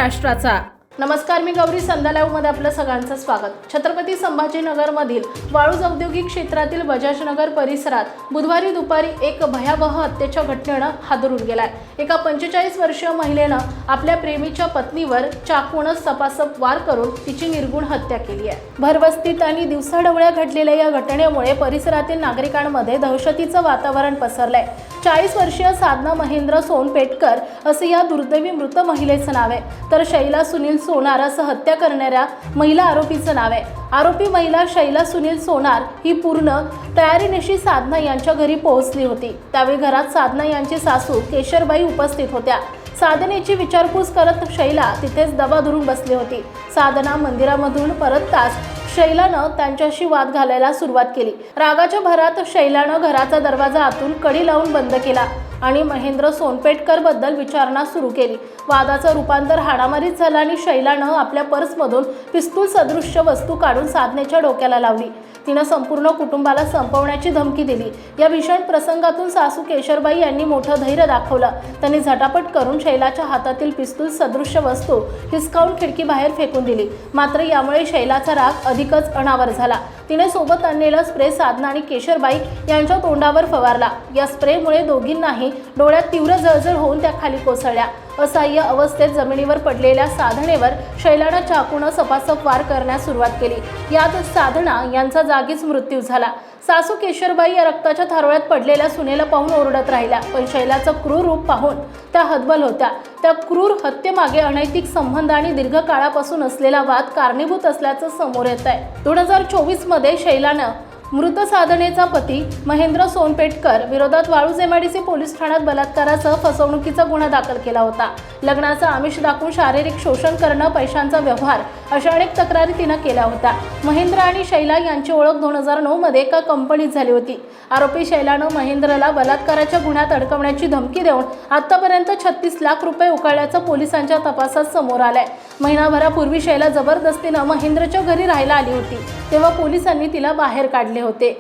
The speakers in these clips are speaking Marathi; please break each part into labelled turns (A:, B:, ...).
A: राष्ट्राचा। नमस्कार, मी गौरी संध्या लाईव्ह मध्ये आपलं सगळ्यांचं स्वागत। छत्रपती संभाजीनगर मधील वाळूज औद्योगिक क्षेत्रातील बजाजनगर परिसरात बुधवारी दुपारी एक भयावह हत्येच्या घटनेनं हादरून गेलाय। एका 45 वर्षीय महिलेनं आपल्या प्रेमीच्या पत्नीवर चाकूने सपासप वार करून तिची निर्गुण हत्या केली आहे। भरवस्तीत आणि दिवसाढवळ्या घडलेल्या या घटनेमुळे परिसरातील नागरिकांमध्ये दहशतीचं वातावरण पसरलंय। 40 वर्षीय साधना महेंद्र सोनपेटकर असे या दुर्दैवी मृत महिलेचं नाव आहे, तर शैला सुनील सोनार असं हत्या करणाऱ्या महिला आरोपीचं नाव आहे। आरोपी महिला शैला सुनील सोनार ही पूर्ण तयारीनिशी साधना यांच्या घरी पोहोचली होती। त्यावेळी घरात साधना यांची सासू केशरबाई उपस्थित होत्या। साधनेची विचारपूस करत शैला तिथेच दबा धरून बसली होती। साधना मंदिरामधून परतताच शैलानं त्यांच्याशी वाद घालायला सुरुवात केली। रागाच्या भरात शैलानं घराचा दरवाजा आतून कडी लावून बंद केला आणि महेंद्र सोनपेटकर बद्दल विचारणा सुरू केली। वादाचं रूपांतर हाणामारीत झालं आणि शैलानं आपल्या पर्समधून पिस्तूल सदृश्य वस्तू काढून साधनेच्या डोक्याला लावली। तिनं संपूर्ण कुटुंबाला संपवण्याची धमकी दिली। या भीषण प्रसंगातून सासू केशरबाई यांनी मोठं धैर्य दाखवलं। त्यांनी झटापट करून शैलाच्या हातातील पिस्तूल सदृश्य वस्तू हिसकावून खिडकी बाहेर फेकून दिली। मात्र यामुळे शैलाचा राग अधिकच अनावर झाला। तिने सोबत आणलेला स्प्रे साधना आणि केशरबाई यांच्या तोंडावर फवारला। या स्प्रेमुळे दोघींनाही डोळ्यात तीव्र जळजळ होऊन त्या खाली कोसळल्या। असहाय्य अवस्थेत जमिनीवर पडलेल्या साधनेवर शैलानं चाकूने सपासप वार करण्यास सुरुवात केली। यात साधना यांचा जागीच मृत्यू झाला। सासू केशरबाई या रक्ताच्या थारोळ्यात पडलेल्या सुनेला पाहून ओरडत राहिल्या, पण शैलाचं क्रूर रूप पाहून त्या हतबल होत्या। त्या क्रूर हत्येमागे अनैतिक संबंध आणि दीर्घकाळापासून असलेला वाद कारणीभूत असल्याचं समोर येत आहे। 2024 मध्ये शैलानं मृत साधनेचा पती महेंद्र सोनपेटकर विरोधात वाळूज MIDC पोलीस ठाण्यात बलात्कारासह फसवणुकीचा गुन्हा दाखल केला होता। लग्नाचं आमिष दाखवून शारीरिक शोषण करणं, पैशांचा व्यवहार अशा अनेक तक्रारी तिनं केल्या होत्या। महेंद्र आणि शैला यांची ओळख 2009 मध्ये एका कंपनीत झाली होती। आरोपी शैलानं महेंद्रला बलात्काराच्या गुन्ह्यात अडकवण्याची धमकी देऊन आतापर्यंत 36 लाख रुपये उकळल्याचं पोलिसांच्या तपासात समोर आलंय। महिनाभरापूर्वी शैला जबरदस्तीनं महेंद्रच्या घरी राहायला आली होती, तेव्हा पोलिसांनी तिला बाहेर काढले होते।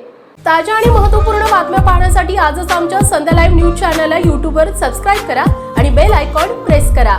A: ताज्या आणि महत्त्वपूर्ण बातम्या पाहण्यासाठी आजच आमच्या संध्या लाईव्ह न्यूज चॅनलला YouTube वर सबस्क्राईब करा आणि बेल आयकॉन प्रेस करा।